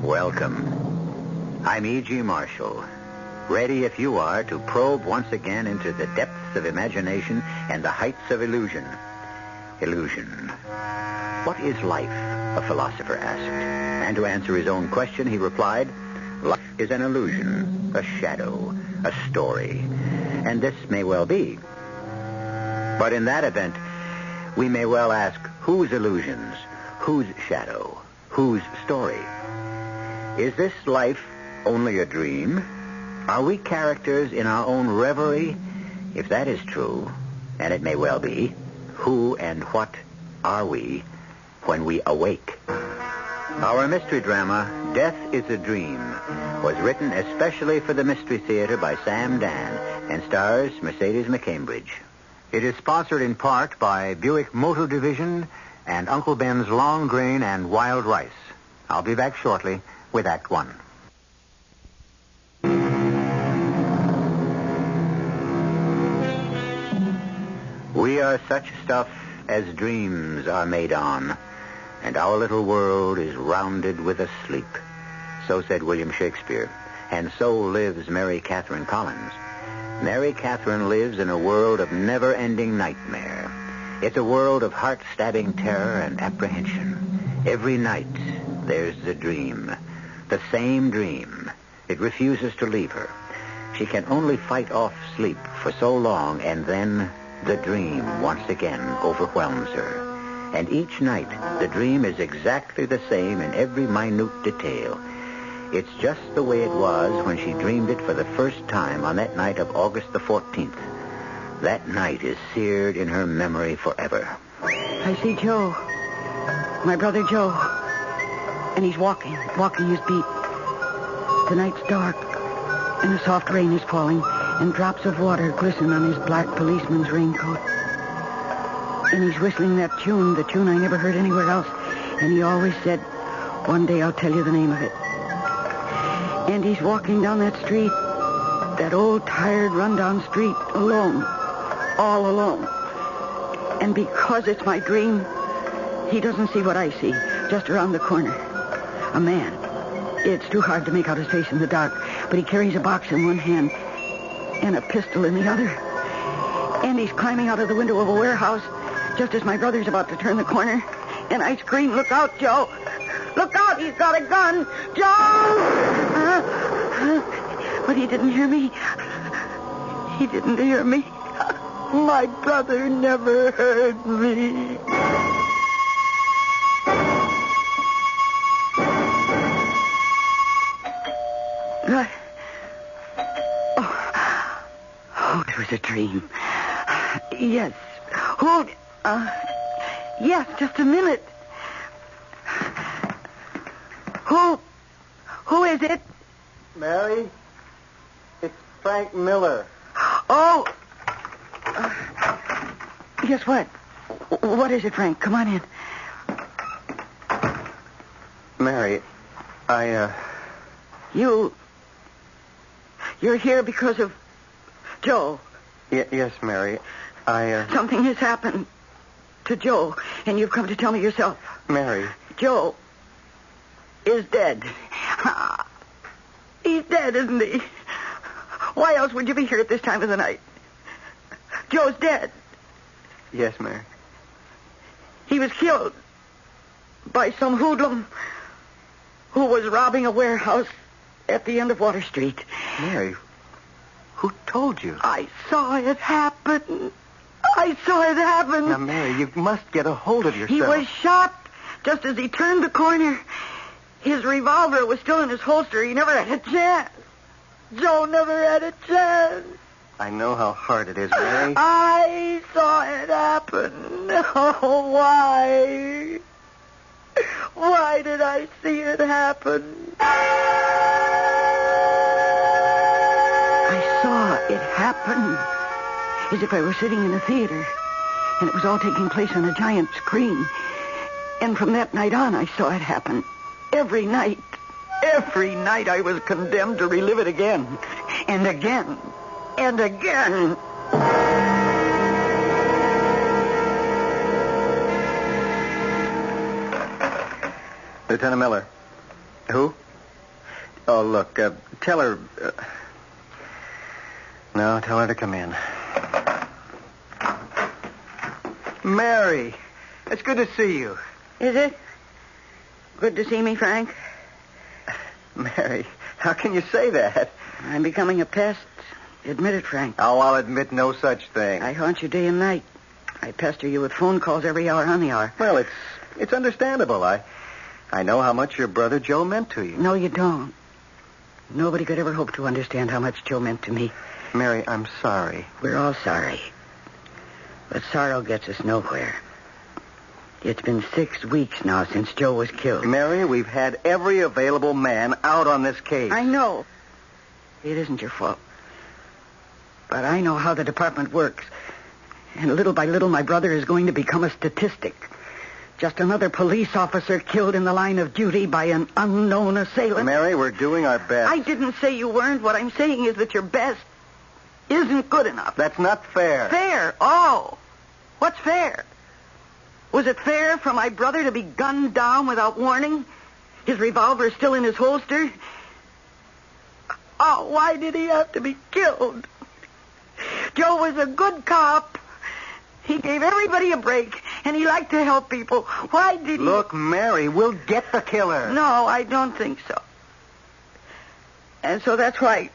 Welcome. I'm E.G. Marshall. Ready, if you are, to probe once again into the depths of imagination and the heights of illusion. Illusion. What is life? A philosopher asked. And to answer his own question, he replied, life is an illusion, a shadow, a story. And this may well be. But in that event, we may well ask, whose illusions, whose shadow, whose story? Is this life only a dream? Are we characters in our own reverie? If that is true, and it may well be, who and what are we when we awake? Our mystery drama, Death is a Dream, was written especially for the Mystery Theater by Sam Dan and stars Mercedes McCambridge. It is sponsored in part by Buick Motor Division and Uncle Ben's Long Grain and Wild Rice. I'll be back shortly with Act One. We are such stuff as dreams are made on, and our little world is rounded with a sleep. So said William Shakespeare, and so lives Mary Catherine Collins. Mary Catherine lives in a world of never-ending nightmare. It's a world of heart-stabbing terror and apprehension. Every night, there's the dream. The same dream. It refuses to leave her. She can only fight off sleep for so long, and then the dream once again overwhelms her. And each night, the dream is exactly the same in every minute detail. It's just the way it was when she dreamed it for the first time on that night of August the 14th. That night is seared in her memory forever. I see Joe. My brother Joe. And he's walking his beat. The night's dark, and a soft rain is falling, and drops of water glisten on his black policeman's raincoat. And he's whistling that tune, the tune I never heard anywhere else. And he always said, one day I'll tell you the name of it. And he's walking down that street, that old, tired, run-down street, alone, all alone. And because it's my dream, he doesn't see what I see, just around the corner. A man. It's too hard to make out his face in the dark, but he carries a box in one hand and a pistol in the other. And he's climbing out of the window of a warehouse just as my brother's about to turn the corner. And I scream, "Look out, Joe! Look out! He's got a gun! Joe!" But he didn't hear me. He didn't hear me. My brother never heard me. Oh, it was a dream. Yes. Hold. Yes, just a minute. Who is it? Mary, it's Frank Miller. Oh. Guess what? What is it, Frank? Come on in. Mary, You're here because of Joe. Yes, Mary. Something has happened to Joe, and you've come to tell me yourself. Mary. Joe is dead. He's dead, isn't he? Why else would you be here at this time of the night? Joe's dead. Yes, Mary. He was killed by some hoodlum who was robbing a warehouse at the end of Water Street. Mary, who told you? I saw it happen. Now, Mary, you must get a hold of yourself. He was shot just as he turned the corner. His revolver was still in his holster. He never had a chance. Joe never had a chance. I know how hard it is, Mary. I saw it happen. Oh, why? Why did I see it happen? I saw it happen as if I were sitting in a theater, and it was all taking place on a giant screen. And from that night on, I saw it happen. Every night I was condemned to relive it again, and again, and again. Lieutenant Miller. Who? Oh, look, tell her... No, tell her to come in. Mary, it's good to see you. Is it? Good to see me, Frank? Mary, how can you say that? I'm becoming a pest. Admit it, Frank. Oh, I'll admit no such thing. I haunt you day and night. I pester you with phone calls every hour on the hour. Well, it's understandable. I know how much your brother Joe meant to you. No, you don't. Nobody could ever hope to understand how much Joe meant to me. Mary, I'm sorry. We're all sorry. But sorrow gets us nowhere. It's been 6 weeks now since Joe was killed. Mary, we've had every available man out on this case. I know. It isn't your fault. But I know how the department works. And little by little, my brother is going to become a statistic. Just another police officer killed in the line of duty by an unknown assailant. Mary, we're doing our best. I didn't say you weren't. What I'm saying is that your best isn't good enough. That's not fair. Fair? Oh. What's fair? Was it fair for my brother to be gunned down without warning? His revolver still in his holster? Oh, why did he have to be killed? Joe was a good cop. He gave everybody a break, and he liked to help people. Why did he... Look, Mary, we'll get the killer. No, I don't think so. And so that's why...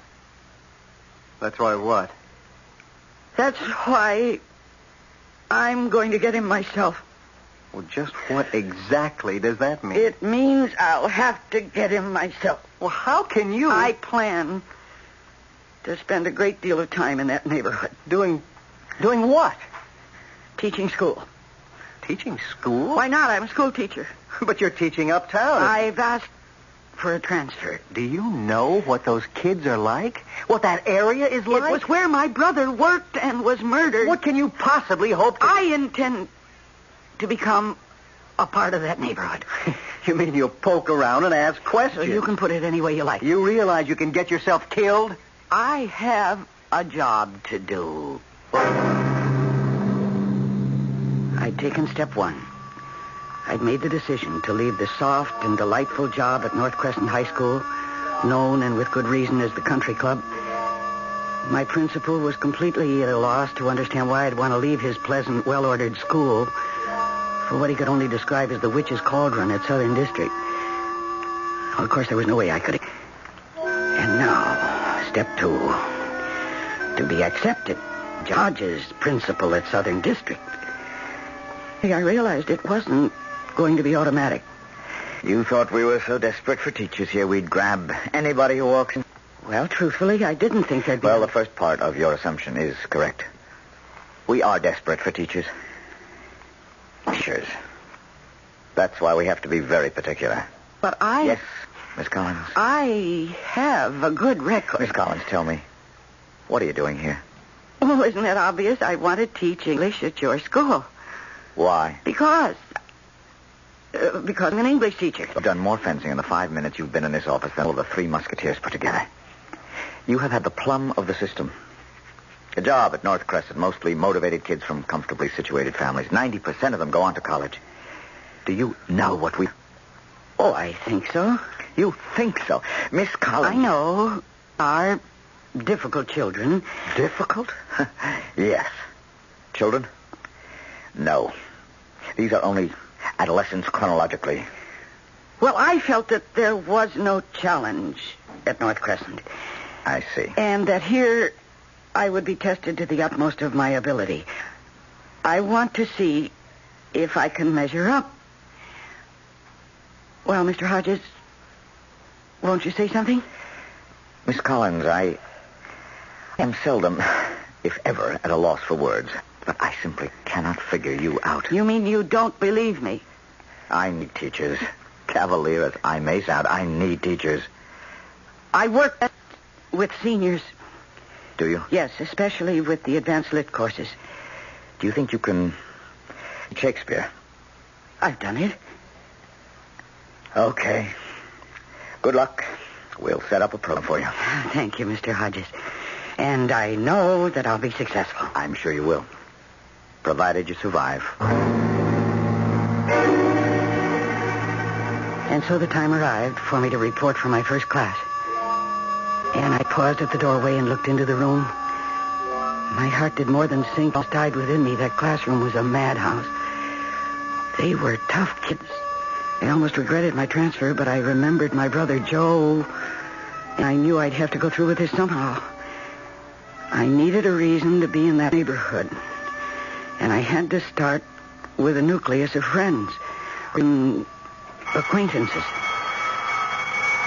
That's why what? That's why I'm going to get him myself. Well, just what exactly does that mean? It means I'll have to get him myself. Well, how can you... I plan to spend a great deal of time in that neighborhood. Doing what? Teaching school. Teaching school? Why not? I'm a school teacher. But you're teaching uptown. I've asked for a transfer. Do you know what those kids are like? What that area is like? It was where my brother worked and was murdered. What can you possibly hope to... I intend to become a part of that neighborhood. You mean you'll poke around and ask questions? So you can put it any way you like. You realize you can get yourself killed? I have a job to do. I'd taken step one. I'd made the decision to leave the soft and delightful job at North Crescent High School, known and with good reason as the country club. My principal was completely at a loss to understand why I'd want to leave his pleasant, well-ordered school for what he could only describe as the witch's cauldron at Southern District. Well, of course, there was no way I could... And now, step two. To be accepted, George's principal at Southern District. I realized it wasn't going to be automatic. You thought we were so desperate for teachers here we'd grab anybody who walks in? Well, truthfully, I didn't think there'd be... Well, the first part of your assumption is correct. We are desperate for teachers. Teachers. That's why we have to be very particular. But I... Yes, Miss Collins. I have a good record. Miss Collins, tell me, what are you doing here? Oh, isn't that obvious? I want to teach English at your school. Why? Because I'm an English teacher. You've done more fencing in the 5 minutes you've been in this office than all the 3 Musketeers put together. You have had the plum of the system. A job at North Crescent, mostly motivated kids from comfortably situated families. 90% of them go on to college. Do you know what we... Oh, I think so. You think so? Miss Collins... I know. Are difficult children. Difficult? Yes. Children? No. These are only adolescents chronologically. Well, I felt that there was no challenge at North Crescent. I see. And that here I would be tested to the utmost of my ability. I want to see if I can measure up. Well, Mr. Hodges, won't you say something? Miss Collins, I am seldom, if ever, at a loss for words. But I simply cannot figure you out. You mean you don't believe me? I need teachers. Cavalier as I may sound, I need teachers. I work with seniors. Do you? Yes, especially with the advanced lit courses. Do you think you can... Shakespeare? I've done it. Okay. Good luck. We'll set up a program for you. Thank you, Mr. Hodges. And I know that I'll be successful. I'm sure you will. Provided you survive. And so the time arrived for me to report for my first class. And I paused at the doorway and looked into the room. My heart did more than sink. It died within me. That classroom was a madhouse. They were tough kids. I almost regretted my transfer, but I remembered my brother Joe, and I knew I'd have to go through with this somehow. I needed a reason to be in that neighborhood, and I had to start with a nucleus of friends, acquaintances.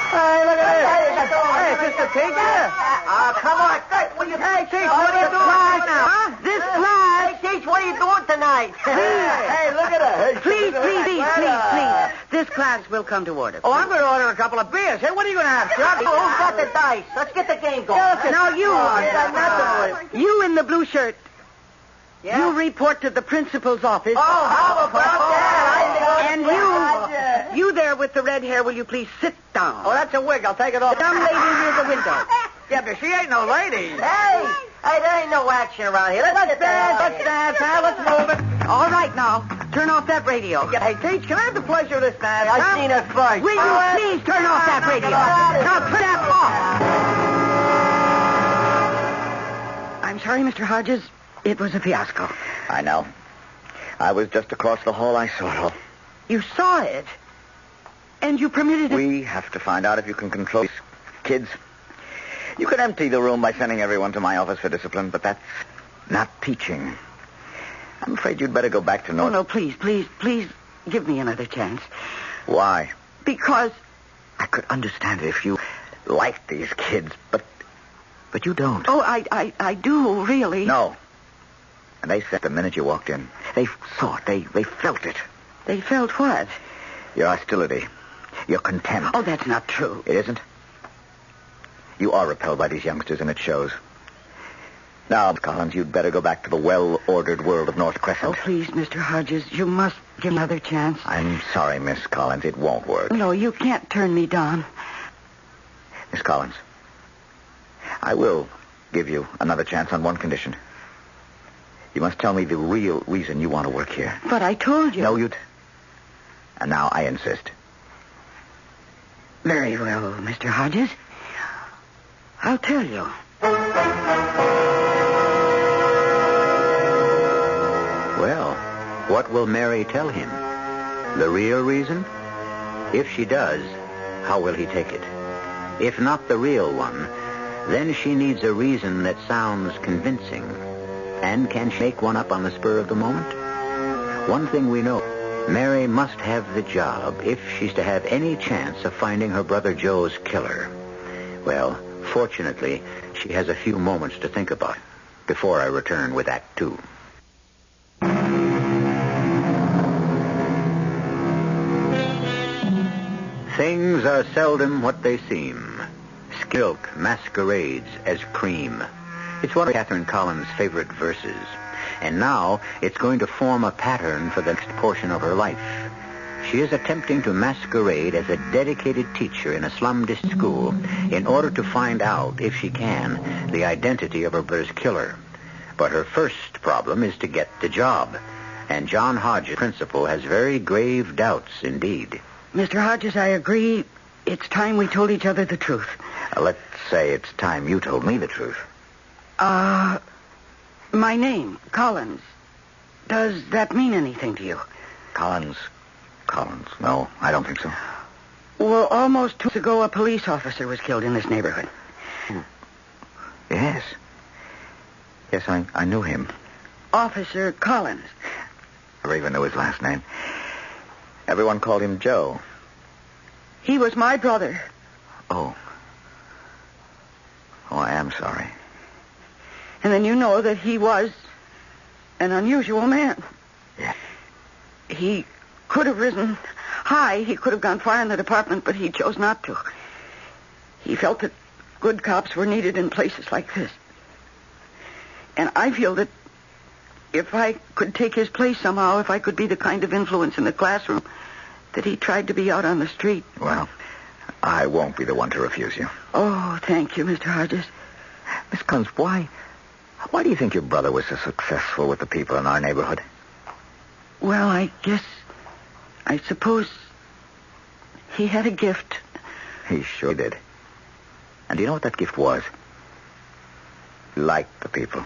Hey, look at this. Hey, is this the teacher? Come on. What are you doing? Hey, Teach, what are you doing now? Huh? This class. Hey, Teach, what are you doing tonight? Hey, look at her. Please. This class will come to order. Oh, I'm going to order a couple of beers. Hey, what are you going to have, Chuck? Who's got the dice? Let's get the game going. Now you. Nothing. You in the blue shirt. Yeah? You report to the principal's office. Oh, how about that? And you there with the red hair, will you please sit down? Oh, that's a wig. I'll take it off. The young lady near the window. Yeah, but she ain't no lady. Hey, there ain't no action around here. Let's dance, huh? Let's move it. All right, now, turn off that radio. Hey, Teach, can I have the pleasure of this dance? I've seen her first. Will you please turn off that radio? Now, turn that off. I'm sorry, Mr. Hodges. It was a fiasco. I know. I was just across the hall. I saw it all. You saw it? And you permitted it? We have to find out if you can control these kids. You could empty the room by sending everyone to my office for discipline, but that's not teaching. I'm afraid you'd better go back to North... Oh, no, please give me another chance. Why? Because... I could understand it if you liked these kids, but you don't. Oh, I do, really. No. And they said the minute you walked in. They saw it. They felt it. They felt what? Your hostility. Your contempt. Oh, that's not true. It isn't? You are repelled by these youngsters, and it shows. Now, Collins, you'd better go back to the well-ordered world of North Crescent. Oh, please, Mr. Hodges, you must give me another chance. I'm sorry, Miss Collins. It won't work. No, you can't turn me down. Miss Collins, I will give you another chance on one condition. You must tell me the real reason you want to work here. But I told you. No, you'd... And now I insist. Very well, Mr. Hodges. I'll tell you. Well, what will Mary tell him? The real reason? If she does, how will he take it? If not the real one, then she needs a reason that sounds convincing. And can she make one up on the spur of the moment? One thing we know, Mary must have the job if she's to have any chance of finding her brother Joe's killer. Well, fortunately, she has a few moments to think about before I return with Act 2. Things are seldom what they seem. Milk masquerades as cream. It's one of Catherine Collins' favorite verses. And now it's going to form a pattern for the next portion of her life. She is attempting to masquerade as a dedicated teacher in a slum district school in order to find out, if she can, the identity of her brother's killer. But her first problem is to get the job. And John Hodges, principal, has very grave doubts indeed. Mr. Hodges, I agree. It's time we told each other the truth. Let's say it's time you told me the truth. My name, Collins. Does that mean anything to you? Collins. No, I don't think so. Well, almost 2 weeks ago, a police officer was killed in this neighborhood. Yes. Yes, I knew him. Officer Collins. I even knew his last name. Everyone called him Joe. He was my brother. Oh, I am sorry. And then you know that he was an unusual man. Yeah. He could have risen high. He could have gone far in the department, but he chose not to. He felt that good cops were needed in places like this. And I feel that if I could take his place somehow, if I could be the kind of influence in the classroom that he tried to be out on the street. Well, I won't be the one to refuse you. Oh, thank you, Mr. Hodges. Miss Collins, why do you think your brother was so successful with the people in our neighborhood? Well, I suppose he had a gift. He sure did. And do you know what that gift was? Like the people.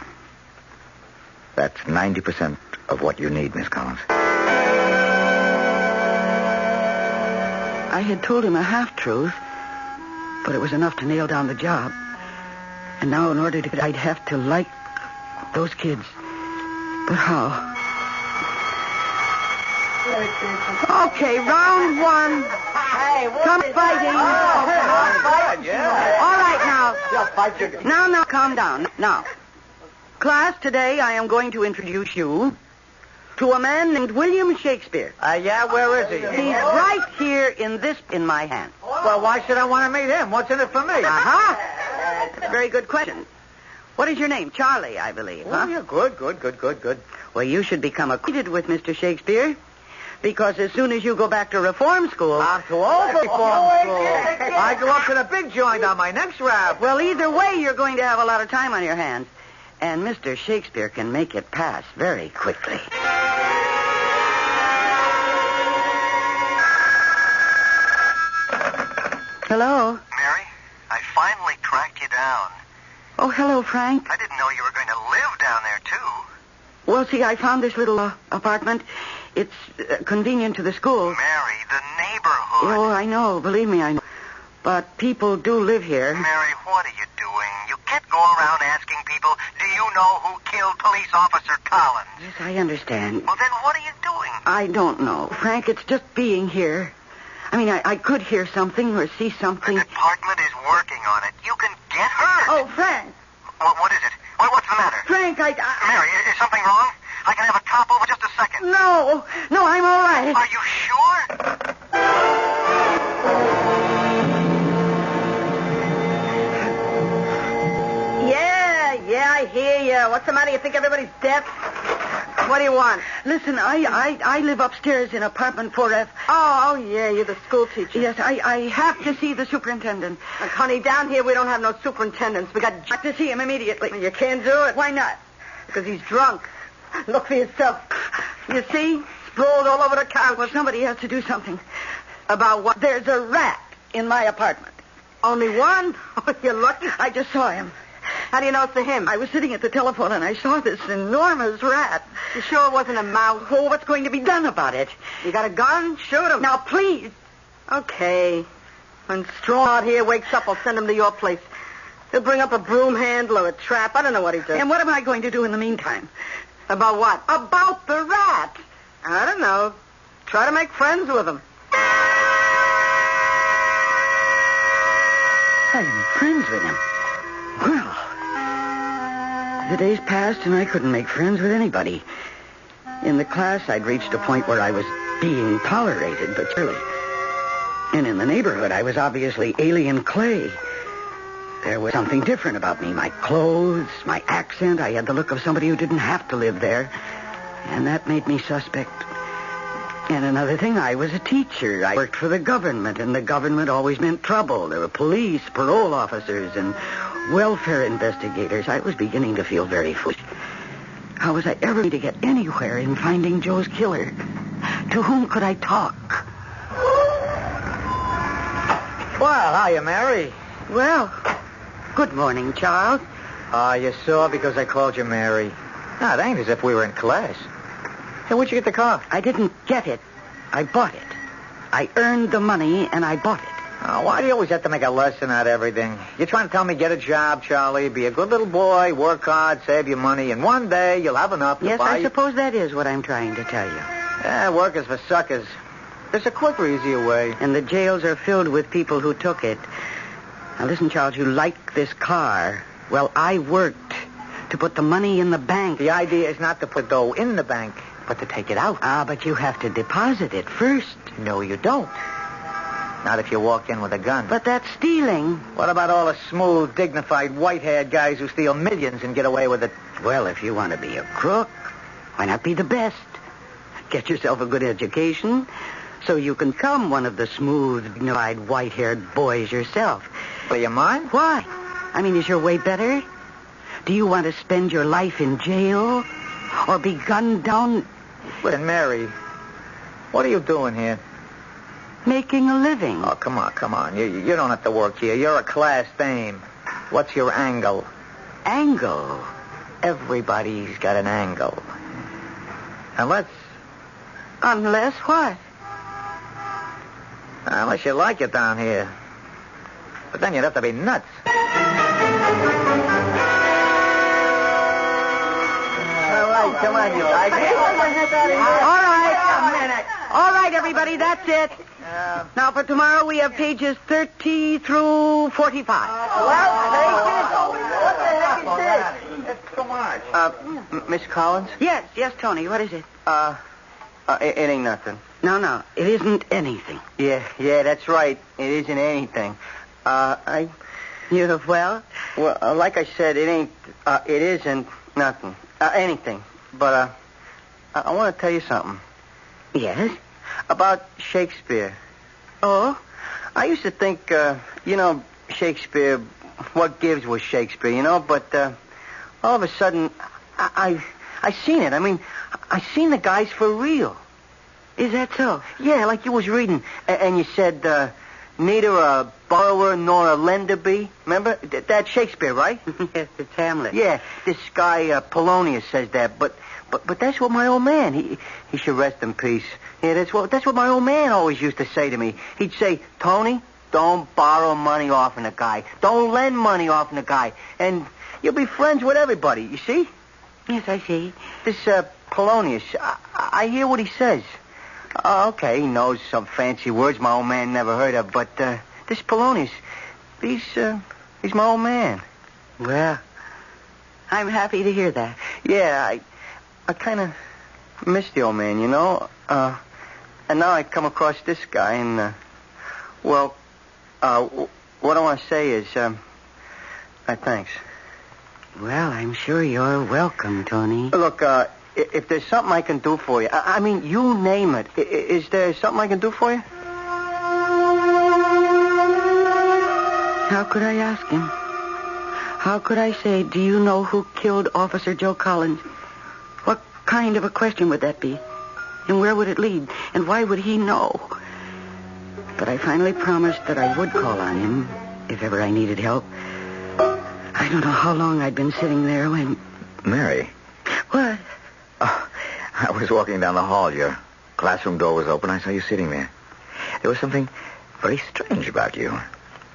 That's 90% of what you need, Miss Collins. I had told him a half-truth, but it was enough to nail down the job. And now in order to, I'd have to like those kids. But how? Okay, round one. Hey, Come fighting. All right, now. Now, calm down. Now, class, today I am going to introduce you to a man named William Shakespeare. Yeah, where is he? He's right here in my hand. Well, why should I want to meet him? What's in it for me? Uh-huh. That's a very good question. What is your name? Charlie, I believe, huh? Oh, yeah, good. Well, you should become acquainted with Mr. Shakespeare, because as soon as you go back to reform school... I'm too old for reform school. I go up to the big joint on my next rap. Well, either way, you're going to have a lot of time on your hands. And Mr. Shakespeare can make it pass very quickly. Hello? Mary, I finally tracked you down. Oh, hello, Frank. I didn't know you were going to live down there, too. Well, see, I found this little apartment. It's convenient to the school. Mary, the neighborhood. Oh, I know. Believe me, I know. But people do live here. Mary, what are you doing? You can't go around asking people, do you know who killed police officer Collins? Yes, I understand. Well, then what are you doing? I don't know. Frank, it's just being here. I mean, I could hear something or see something. The department is working on it. You can get hurt. Oh, Frank. What is it? What's the matter? Frank, Mary, is something wrong? I can have a cop over just a second. No, I'm all right. Are you sure? Yeah, I hear you. What's the matter? You think everybody's deaf? What do you want? Listen, I live upstairs in apartment 4F. Oh, yeah, you're the school teacher. Yes, I have to see the superintendent. Look, honey, down here we don't have no superintendents. We got I have to see him immediately. You can't do it. Why not? Because he's drunk. Look for yourself. You see? Sprawled all over the couch. Well, somebody has to do something. About what? There's a rat in my apartment. Only one? Oh, you're lucky. I just saw him. How do you know it's for him? I was sitting at the telephone and I saw this enormous rat. You sure it wasn't a mouse? Oh, what's going to be done about it? You got a gun? Shoot him. Now, please. Okay. When Strong out here wakes up, I'll send him to your place. He'll bring up a broom handle or a trap. I don't know what he does. And what am I going to do in the meantime? About what? About the rat. I don't know. Try to make friends with him. I am friends with him. Well, the days passed and I couldn't make friends with anybody. In the class, I'd reached a point where I was being tolerated, but surely. And in the neighborhood, I was obviously alien clay. There was something different about me. My clothes, my accent. I had the look of somebody who didn't have to live there. And that made me suspect. And another thing, I was a teacher. I worked for the government, and the government always meant trouble. There were police, parole officers, and welfare investigators. I was beginning to feel very foolish. How was I ever going to get anywhere in finding Joe's killer? To whom could I talk? Well, hiya, Mary. Well, good morning, Charles. You saw because I called you Mary. No, it ain't as if we were in class. Hey, where'd you get the car? I didn't get it. I bought it. I earned the money, and I bought it. Oh, why do you always have to make a lesson out of everything? You're trying to tell me get a job, Charlie, be a good little boy, work hard, save your money, and one day you'll have enough to Yes, buy... I suppose that is what I'm trying to tell you. Yeah, work is for suckers. There's a quicker, easier way. And the jails are filled with people who took it. Now, listen, Charles, you like this car. Well, I worked to put the money in the bank. The idea is not to put dough in the bank, but to take it out. Ah, but you have to deposit it first. No, you don't. Not if you walk in with a gun. But that's stealing. What about all the smooth, dignified, white-haired guys who steal millions and get away with it? Well, if you want to be a crook, why not be the best? Get yourself a good education so you can become one of the smooth, dignified, white-haired boys yourself. Do you mind? Why? I mean, is your way better? Do you want to spend your life in jail? Or be gunned down? Listen, Mary, what are you doing here? Making a living. Oh, come on. You don't have to work here. You're a class dame. What's your angle? Angle? Everybody's got an angle. Unless what? Unless you like it down here. But then you'd have to be nuts. All right, come on, you guys. All right, everybody, that's it. Now, for tomorrow, we have pages 30 through 45. What the heck is this? It's too much. Miss Collins? Yes, Tony, what is it? It ain't nothing. No, it isn't anything. Yeah, that's right. It isn't anything. Well, like I said, it isn't nothing. Anything. But, I want to tell you something. Yes? About Shakespeare. Oh? I used to think, Shakespeare, what gives was Shakespeare, but, all of a sudden, I seen it. I mean, I seen the guys for real. Is that so? Yeah, like you was reading, and you said, neither a borrower nor a lender be. Remember? That's Shakespeare, right? Yes, it's Hamlet. Yeah, this guy, Polonius says that, but that's what my old man, he should rest in peace. Yeah, that's what my old man always used to say to me. He'd say, Tony, don't borrow money off of a guy. Don't lend money off of a guy. And you'll be friends with everybody, you see? Yes, I see. This, Polonius, I hear what he says. Okay, he knows some fancy words my old man never heard of, but, this Polonius, he's my old man. Well, I'm happy to hear that. Yeah, I kind of miss the old man, and now I come across this guy, and, what I want to say is, thanks. Well, I'm sure you're welcome, Tony. Look, if there's something I can do for you, I mean, you name it. Is there something I can do for you? How could I ask him? How could I say, do you know who killed Officer Joe Collins? What kind of a question would that be? And where would it lead? And why would he know? But I finally promised that I would call on him if ever I needed help. I don't know how long I'd been sitting there when... Mary. What? Oh, I was walking down the hall. Your classroom door was open. I saw you sitting there. There was something very strange about you.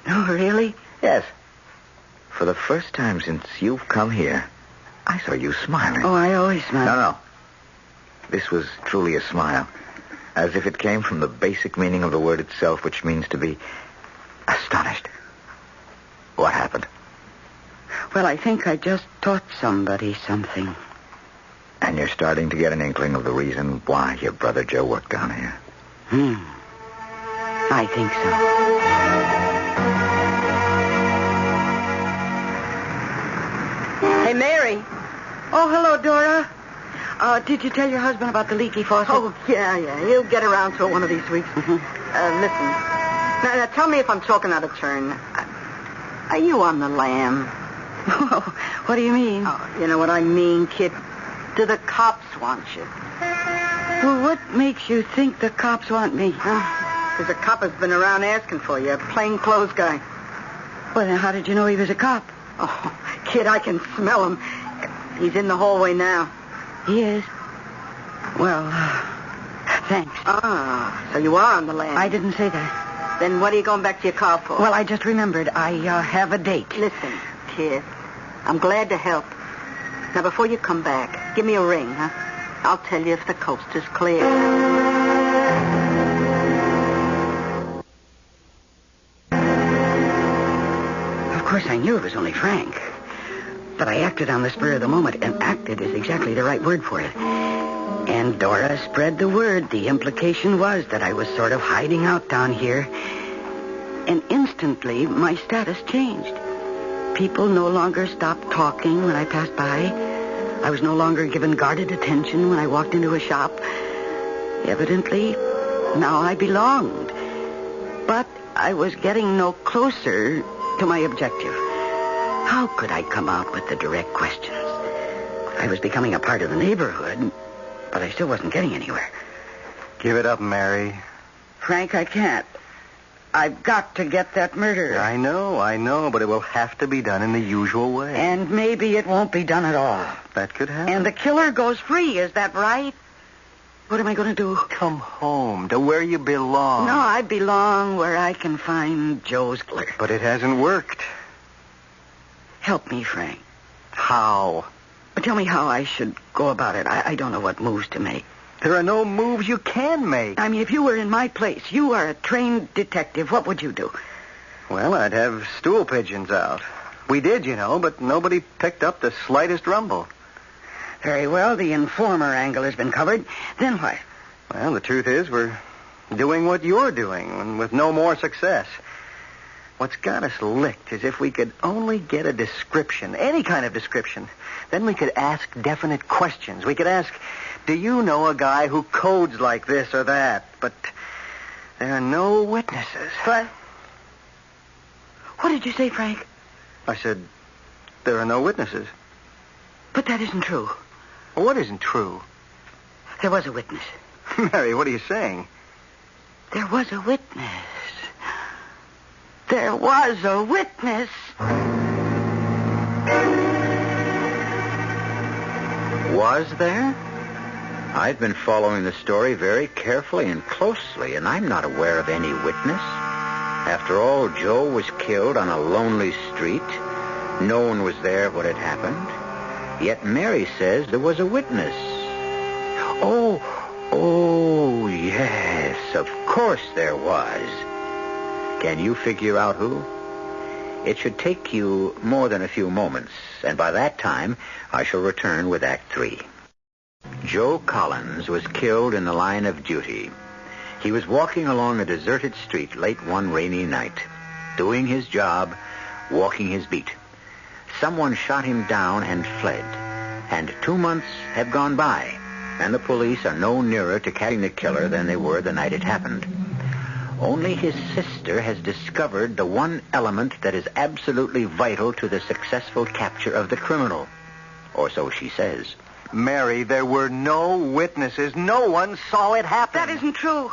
Oh, really? Yes. For the first time since you've come here, I saw you smiling. Oh, I always smile. No. This was truly a smile. As if it came from the basic meaning of the word itself, which means to be astonished. What happened? Well, I think I just taught somebody something. And you're starting to get an inkling of the reason why your brother Joe worked down here. I think so. Hey, Mary. Oh, hello, Dora. Did you tell your husband about the leaky faucet? Oh, yeah. He'll get around to it one of these weeks. Listen. Now, tell me if I'm talking out of turn. Are you on the lam? What do you mean? Oh, you know what I mean, kid. Do the cops want you? Well, what makes you think the cops want me? Because a cop has been around asking for you, a plainclothes guy. Well, then how did you know he was a cop? Oh, kid, I can smell him. He's in the hallway now. He is? Well, thanks. So you are on the lam. I didn't say that. Then what are you going back to your car for? Well, I just remembered. I have a date. Listen, kid, I'm glad to help. Now, before you come back, give me a ring, huh? I'll tell you if the coast is clear. Of course, I knew it was only Frank. But I acted on the spur of the moment, and acted is exactly the right word for it. And Dora spread the word. The implication was that I was sort of hiding out down here. And instantly, my status changed. People no longer stopped talking when I passed by. I was no longer given guarded attention when I walked into a shop. Evidently, now I belonged. But I was getting no closer to my objective. How could I come out with the direct questions? I was becoming a part of the neighborhood, but I still wasn't getting anywhere. Give it up, Mary. Frank, I can't. I've got to get that murderer. I know, but it will have to be done in the usual way. And maybe it won't be done at all. That could happen. And the killer goes free, is that right? What am I going to do? Come home to where you belong. No, I belong where I can find Joe's killer. But it hasn't worked. Help me, Frank. How? Tell me how I should go about it. I don't know what moves to make. There are no moves you can make. I mean, if you were in my place, you are a trained detective, what would you do? Well, I'd have stool pigeons out. We did, but nobody picked up the slightest rumble. Very well, the informer angle has been covered. Then what? Well, the truth is we're doing what you're doing, and with no more success. What's got us licked is if we could only get a description, any kind of description. Then we could ask definite questions. We could ask, do you know a guy who codes like this or that? But there are no witnesses. What? What did you say, Frank? I said, there are no witnesses. But that isn't true. What isn't true? There was a witness. Mary, what are you saying? There was a witness. There was a witness. Was there? I've been following the story very carefully and closely, and I'm not aware of any witness. After all, Joe was killed on a lonely street. No one was there when it happened. Yet Mary says there was a witness. Oh, yes, of course there was. Can you figure out who? It should take you more than a few moments, and by that time, I shall return with Act 3. Joe Collins was killed in the line of duty. He was walking along a deserted street late one rainy night, doing his job, walking his beat. Someone shot him down and fled, and 2 months have gone by, and the police are no nearer to catching the killer than they were the night it happened. Only his sister has discovered the one element that is absolutely vital to the successful capture of the criminal. Or so she says. Mary, there were no witnesses. No one saw it happen. That isn't true.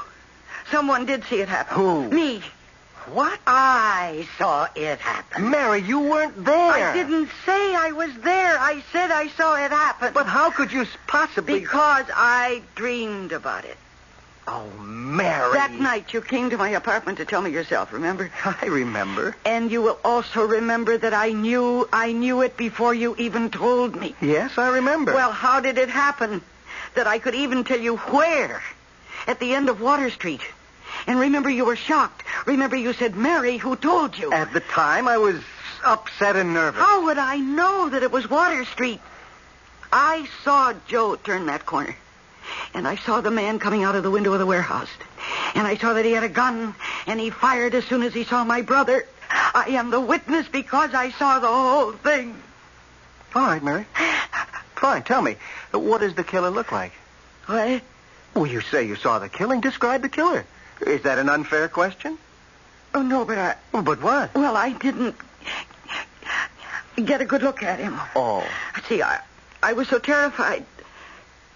Someone did see it happen. Who? Me. What? I saw it happen. Mary, you weren't there. I didn't say I was there. I said I saw it happen. But how could you possibly... Because I dreamed about it. Oh, Mary. That night you came to my apartment to tell me yourself, remember? I remember. And you will also remember that I knew it before you even told me. Yes, I remember. Well, how did it happen that I could even tell you where? At the end of Water Street. And remember, you were shocked. Remember, you said, Mary, who told you? At the time, I was upset and nervous. How would I know that it was Water Street? I saw Joe turn that corner. And I saw the man coming out of the window of the warehouse. And I saw that he had a gun, and he fired as soon as he saw my brother. I am the witness because I saw the whole thing. All right, Mary. Fine, tell me, what does the killer look like? What? Well, you say you saw the killing. Describe the killer. Is that an unfair question? Oh, no, but I... Well, but what? Well, I didn't get a good look at him. Oh. See, I was so terrified.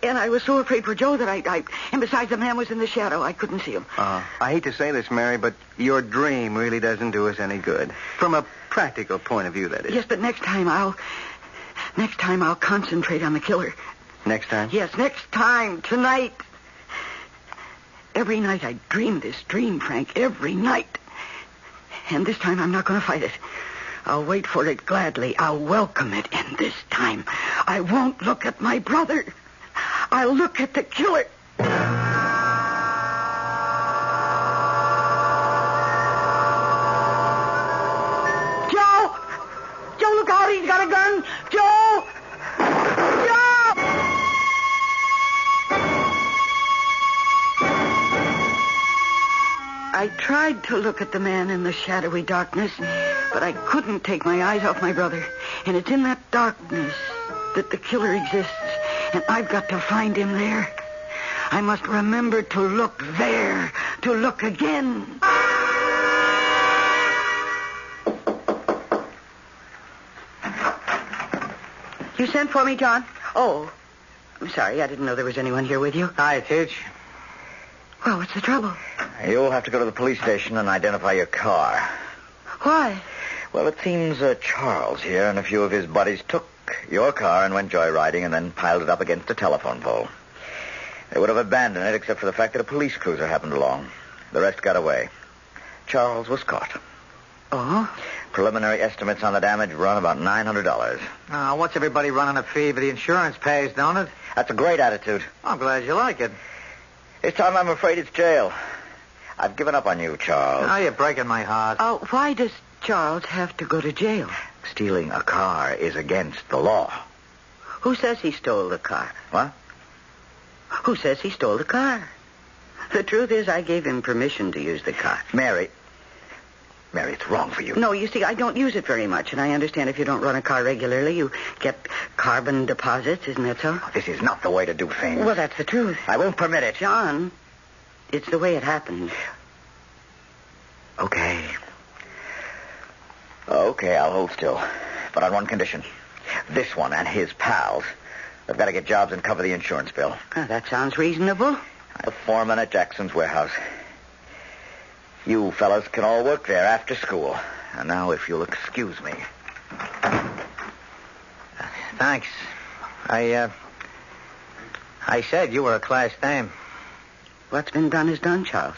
And I was so afraid for Joe that I... And besides, the man was in the shadow. I couldn't see him. I hate to say this, Mary, but your dream really doesn't do us any good. From a practical point of view, that is. Yes, but next time I'll concentrate on the killer. Next time? Yes, next time. Tonight. Every night I dream this dream, Frank. Every night. And this time I'm not going to fight it. I'll wait for it gladly. I'll welcome it. And this time I won't look at my brother. I'll look at the killer. Joe! Joe, look out. He's got a gun. Joe! Joe! I tried to look at the man in the shadowy darkness, but I couldn't take my eyes off my brother. And it's in that darkness that the killer exists. And I've got to find him there. I must remember to look there, to look again. You sent for me, John? Oh, I'm sorry. I didn't know there was anyone here with you. Hi, Titch. Well, what's the trouble? You'll have to go to the police station and identify your car. Why? Well, it seems Charles here and a few of his buddies took your car and went joyriding and then piled it up against a telephone pole. They would have abandoned it except for the fact that a police cruiser happened along. The rest got away. Charles was caught. Oh? Preliminary estimates on the damage run about $900. Now, what's everybody running a fee? But the insurance pays, don't it? That's a great attitude. I'm glad you like it. This time I'm afraid it's jail. I've given up on you, Charles. Now you're breaking my heart. Oh, why does Charles have to go to jail? Stealing a car is against the law. Who says he stole the car? What? Who says he stole the car? The truth is, I gave him permission to use the car. Mary, it's wrong for you. No, you see, I don't use it very much, and I understand if you don't run a car regularly, you get carbon deposits, isn't that so? This is not the way to do things. Well, that's the truth. I won't permit it. John, it's the way it happened. Okay, I'll hold still. But on one condition. This one and his pals. They've got to get jobs and cover the insurance bill. That sounds reasonable. I'm a foreman at Jackson's warehouse. You fellas can all work there after school. And now, if you'll excuse me. Thanks. I said you were a class dame. What's been done is done, Charles.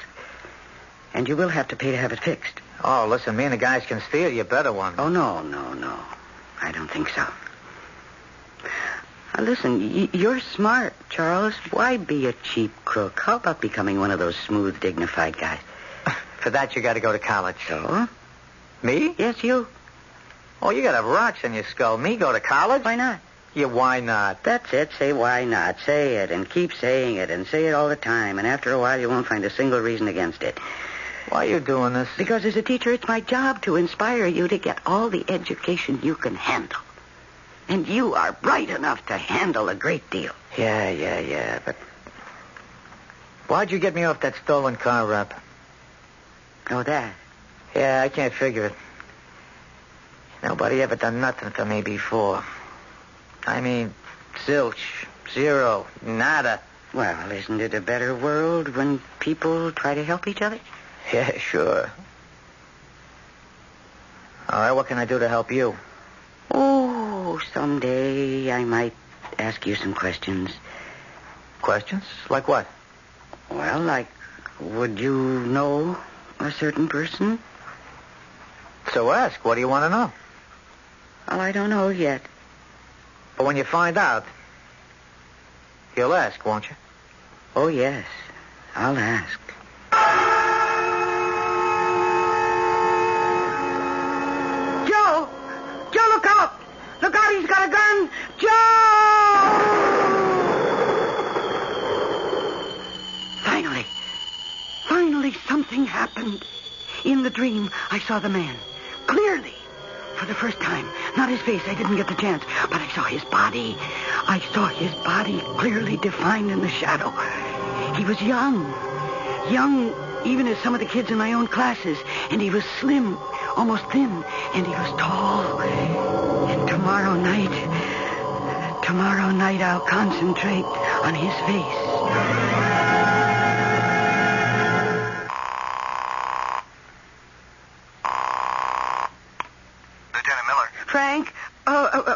And you will have to pay to have it fixed. Oh, listen, me and the guys can steal you a better one. Oh, no. I don't think so. Now, listen, you're smart, Charles. Why be a cheap crook? How about becoming one of those smooth, dignified guys? For that, you got to go to college. So? Me? Yes, you. Oh, you got to have rocks in your skull. Me go to college? Why not? Yeah, why not? That's it. Say why not. Say it and keep saying it and say it all the time. And after a while, you won't find a single reason against it. Why are you doing this? Because as a teacher, it's my job to inspire you to get all the education you can handle. And you are bright enough to handle a great deal. Yeah, but... Why'd you get me off that stolen car rap? Oh, that? Yeah, I can't figure it. Nobody ever done nothing for me before. I mean, zilch, zero, nada. Well, isn't it a better world when people try to help each other? Yeah, sure. All right, what can I do to help you? Oh, someday I might ask you some questions. Questions? Like what? Well, like, would you know a certain person? So ask. What do you want to know? Well, I don't know yet. But when you find out, you'll ask, won't you? Oh, yes. I'll ask. Joe! Joe, look out! Look out, he's got a gun! Joe! Finally, something happened. In the dream, I saw the man. Clearly. For the first time. Not his face, I didn't get the chance. But I saw his body. I saw his body clearly defined in the shadow. He was young. Young even as some of the kids in my own classes. And he was slim, almost thin. And he was tall. And tomorrow night I'll concentrate on his face.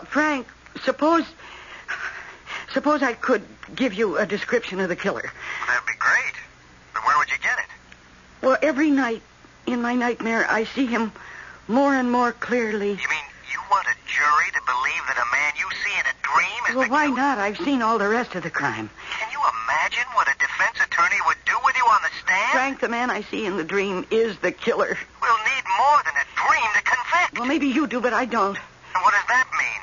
Frank, suppose I could give you a description of the killer. That'd be great. But where would you get it? Well, every night in my nightmare, I see him more and more clearly. You mean you want a jury to believe that a man you see in a dream is Well, the why killer? not? I've seen all the rest of the crime. Can you imagine what a defense attorney would do with you on the stand? Frank, the man I see in the dream is the killer. We'll need more than a dream to convict. Well, maybe you do, but I don't. And what does that mean?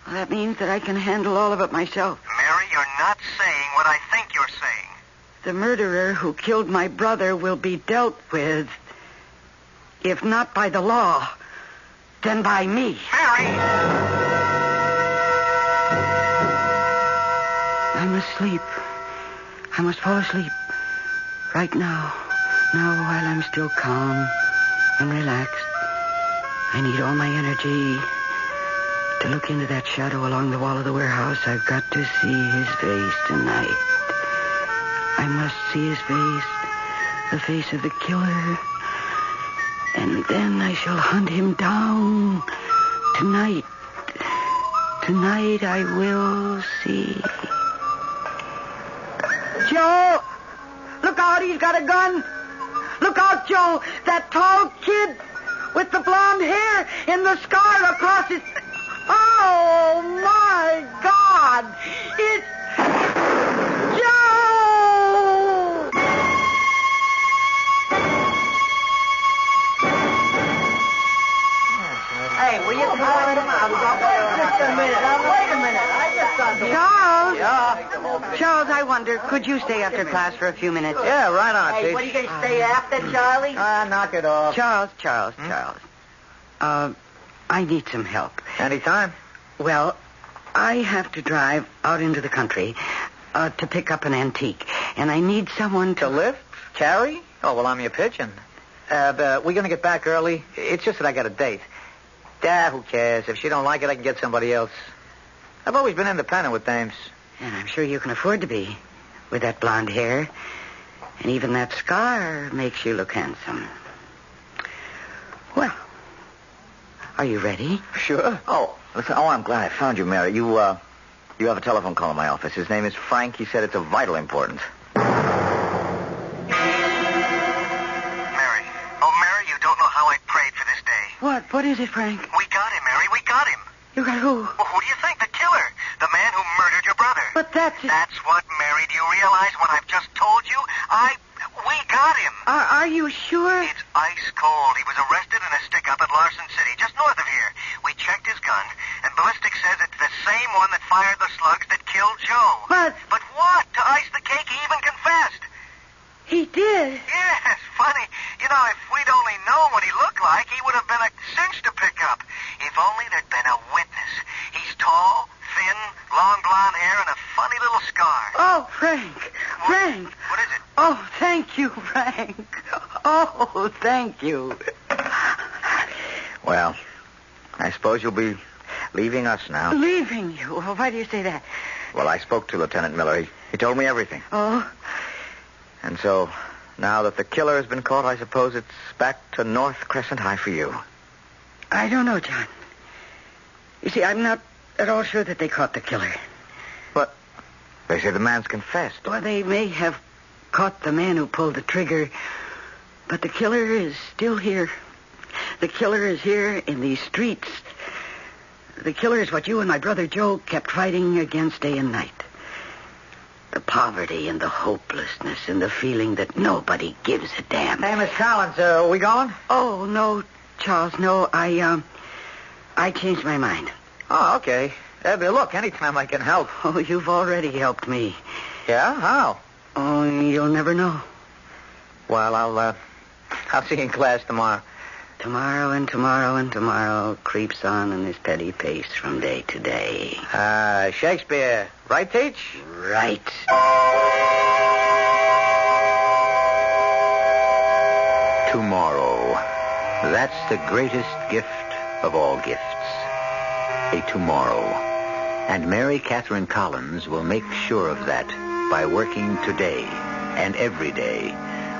Well, that means that I can handle all of it myself. Mary, you're not saying what I think you're saying. The murderer who killed my brother will be dealt with, if not by the law, then by me. Mary! I'm asleep. I must fall asleep. Right now. Now, while I'm still calm and relaxed. I need all my energy to look into that shadow along the wall of the warehouse. I've got to see his face tonight. I must see his face the face of the killer. And then I shall hunt him down. Tonight. Tonight I will see. Joe! Look out, he's got a gun. Look out, Joe. That tall kid with the blonde hair and the scar across his... Oh, my God! It's Joe! Hey, will you come on out? Just a minute. Wait a minute. I just thought... Charles? Yeah? Charles, I wonder, could you stay after class for a few minutes? Yeah, right on, Hey, Teach. what are you going to stay after, Charlie? Knock it off. Charles. I need some help. Anytime. Well, I have to drive out into the country to pick up an antique, and I need someone To lift? Carry? Oh, well, I'm your pigeon. We're going to get back early. It's just that I got a date. Who cares? If she don't like it, I can get somebody else. I've always been independent with dames. And I'm sure you can afford to be, with that blonde hair. And even that scar makes you look handsome. Well, are you ready? Sure. Oh, listen. Oh, I'm glad I found you, Mary. You have a telephone call in my office. His name is Frank. He said it's of vital importance. Mary. Oh, Mary, you don't know how I prayed for this day. What is it, Frank? We got him, Mary. We got him. You got who? Well, who do you think? The killer. The man who murdered your brother. But that's... That's what, Mary. Do you realize what I've just told you? We got him. Are you sure? It's ice cold. He was arrested in a stick-up at Larson City, just north of here. We checked his gun, and ballistics says it's the same one that fired the slugs that killed Joe. But what? To ice the cake, he even confessed. he did. Yes, funny. You know, if we'd only known what he looked like, he would have been a cinch to pick up. If only there'd been a witness. He's tall, thin, long blonde hair, and a funny little scar. Oh, Frank. Frank. What is it? Oh, thank you, Frank. Oh, thank you. Well, I suppose you'll be leaving us now. Leaving you? Well, why do you say that? Well, I spoke to Lieutenant Miller. He told me everything. Oh? And so, now that the killer has been caught, I suppose it's back to North Crescent High for you. I don't know, John. You see, I'm not at all sure that they caught the killer. But they say the man's confessed. Well, they may have caught the man who pulled the trigger, but the killer is still here. The killer is here in these streets. The killer is what you and my brother Joe kept fighting against day and night. The poverty and the hopelessness and the feeling that nobody gives a damn. Hey, Miss Collins, are we going? Oh, no, Charles, no. I changed my mind. Oh, okay. But look, anytime I can help. Oh, you've already helped me. Yeah? How? Oh, you'll never know. Well, I'll see you in class tomorrow. Tomorrow and tomorrow and tomorrow creeps on in this petty pace from day to day. Shakespeare. Right, Teach? Right. Tomorrow. That's the greatest gift of all gifts. A tomorrow. And Mary Catherine Collins will make sure of that by working today and every day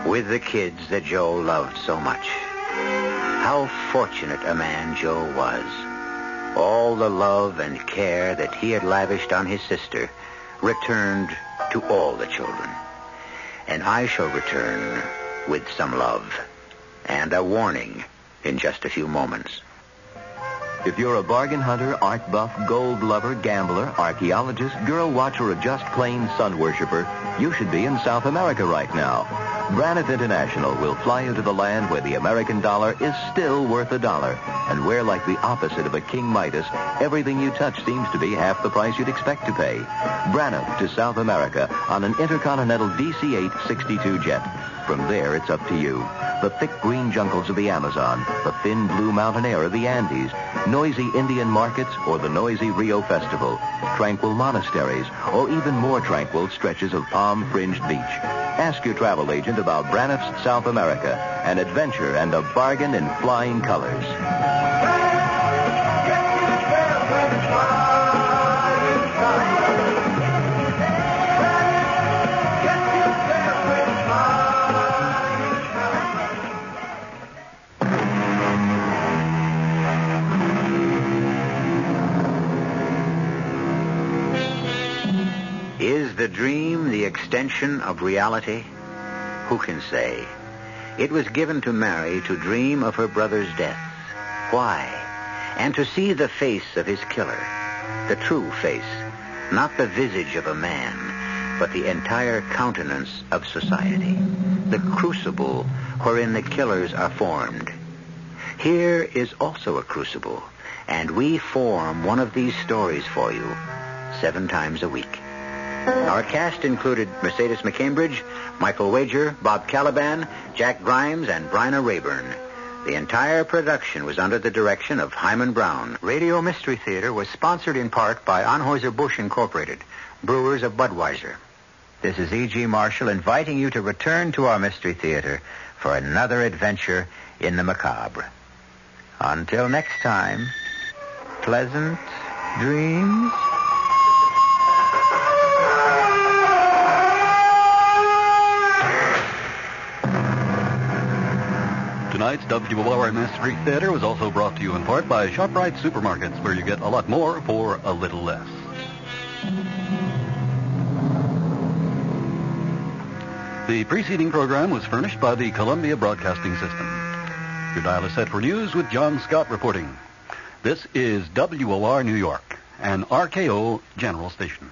with the kids that Joe loved so much. How fortunate a man Joe was. All the love and care that he had lavished on his sister returned to all the children. And I shall return with some love and a warning in just a few moments. If you're a bargain hunter, art buff, gold lover, gambler, archaeologist, girl watcher, or just plain sun worshiper, you should be in South America right now. Braniff International will fly you to the land where the American dollar is still worth $1, and where, like the opposite of a King Midas, everything you touch seems to be half the price you'd expect to pay. Braniff to South America on an Intercontinental DC-8 62 jet. From there, it's up to you. The thick green jungles of the Amazon, the thin blue mountain air of the Andes, noisy Indian markets, or the noisy Rio Festival, tranquil monasteries, or even more tranquil stretches of palm-fringed beach. Ask your travel agent about Braniff's South America, an adventure and a bargain in flying colors. a dream the extension of reality? Who can say? It was given to Mary to dream of her brother's death. Why? And to see the face of his killer. The true face. Not the visage of a man, but the entire countenance of society. The crucible wherein the killers are formed. Here is also a crucible, and we form one of these stories for you 7 times a week. Our cast included Mercedes McCambridge, Michael Wager, Bob Caliban, Jack Grimes, and Bryna Rayburn. The entire production was under the direction of Himan Brown. Radio Mystery Theater was sponsored in part by Anheuser-Busch Incorporated, brewers of Budweiser. This is E.G. Marshall inviting you to return to our Mystery Theater for another adventure in the macabre. Until next time, pleasant dreams. Tonight's WOR Mystery Theater was also brought to you in part by ShopRite Supermarkets, where you get a lot more for a little less. The preceding program was furnished by the Columbia Broadcasting System. Your dial is set for news with John Scott reporting. This is WOR New York, an RKO General Station.